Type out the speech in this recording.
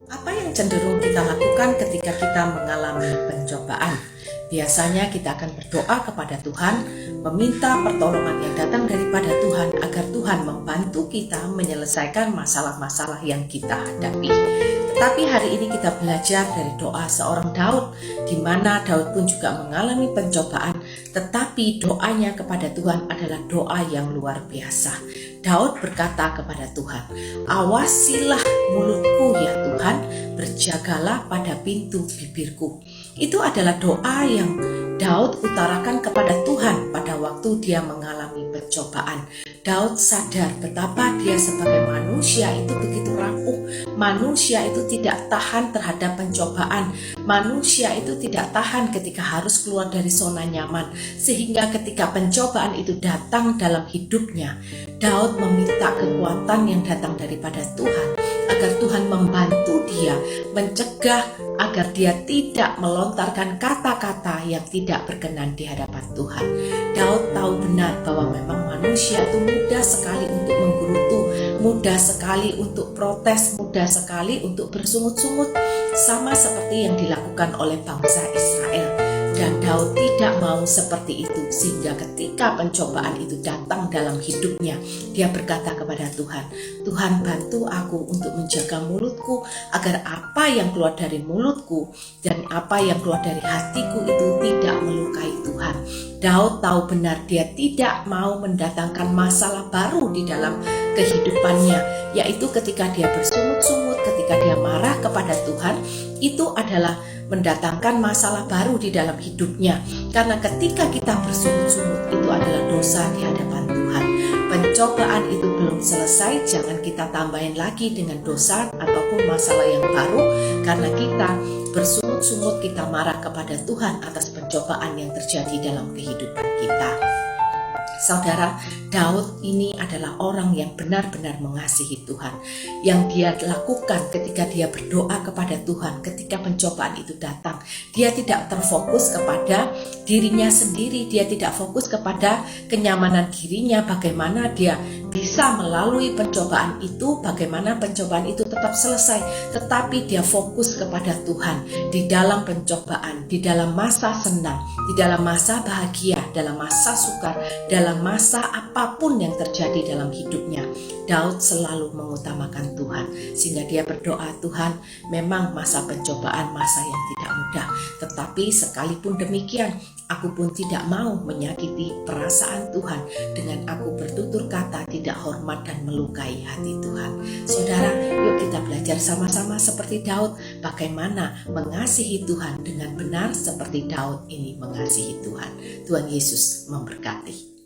Apa yang cenderung kita lakukan ketika kita mengalami pencobaan? Biasanya kita akan berdoa kepada Tuhan, meminta pertolongan yang datang daripada Tuhan agar Tuhan membantu kita menyelesaikan masalah-masalah yang kita hadapi. Tetapi hari ini kita belajar dari doa seorang Daud, di mana Daud pun juga mengalami pencobaan, tetapi doanya kepada Tuhan adalah doa yang luar biasa. Daud berkata kepada Tuhan, "Awasilah mulutku ya Tuhan, berjagalah pada pintu bibirku." Itu adalah doa yang Daud utarakan kepada Tuhan pada waktu dia mengalami pencobaan. Daud sadar betapa dia sebagai manusia itu begitu rapuh. Manusia itu tidak tahan terhadap pencobaan. Manusia itu tidak tahan ketika harus keluar dari zona nyaman. Sehingga ketika pencobaan itu datang dalam hidupnya, Daud meminta kekuatan yang datang daripada Tuhan, agar Tuhan membantu dia, mencegah agar dia tidak melontarkan kata-kata yang tidak berkenan di hadapan Tuhan. Daud tahu benar bahwa memang manusia itu mudah sekali untuk menggerutu, mudah sekali untuk protes, mudah sekali untuk bersungut-sungut, sama seperti yang dilakukan oleh bangsa Israel. Dan Daud tidak mau seperti itu, sehingga ketika pencobaan itu datang dalam hidupnya, dia berkata kepada Tuhan, "Tuhan, bantu aku untuk menjaga mulutku, agar apa yang keluar dari mulutku dan apa yang keluar dari hatiku itu tidak melukai Tuhan." Daud tahu benar dia tidak mau mendatangkan masalah baru di dalam kehidupannya, yaitu ketika dia bersungut-sungut, ketika dia marah kepada Tuhan, itu adalah mendatangkan masalah baru di dalam hidupnya. Karena ketika kita bersungut-sungut, itu adalah dosa di hadapan Tuhan. Pencobaan itu belum selesai, jangan kita tambahin lagi dengan dosa ataupun masalah yang baru. Karena kita bersungut-sungut, kita marah kepada Tuhan atas pencobaan yang terjadi dalam kehidupan kita. Saudara, Daud ini adalah orang yang benar-benar mengasihi Tuhan. Yang dia lakukan ketika dia berdoa kepada Tuhan, ketika pencobaan itu datang, dia tidak terfokus kepada dirinya sendiri, dia tidak fokus kepada kenyamanan dirinya, bagaimana dia bisa melalui pencobaan itu, bagaimana pencobaan itu tetap selesai, tetapi dia fokus kepada Tuhan di dalam pencobaan, di dalam masa senang, di dalam masa bahagia, dalam masa sukar, dalam masa apapun yang terjadi dalam hidupnya. Daud selalu mengutamakan Tuhan, sehingga dia berdoa, "Tuhan, memang masa pencobaan masa yang tidak mudah, tetapi sekalipun demikian, aku pun tidak mau menyakiti perasaan Tuhan dengan aku bertutur kata tidak hormat dan melukai hati Tuhan." Saudara, yuk kita belajar sama-sama seperti Daud, bagaimana mengasihi Tuhan dengan benar seperti Daud ini mengasihi Tuhan. Tuhan Yesus memberkati.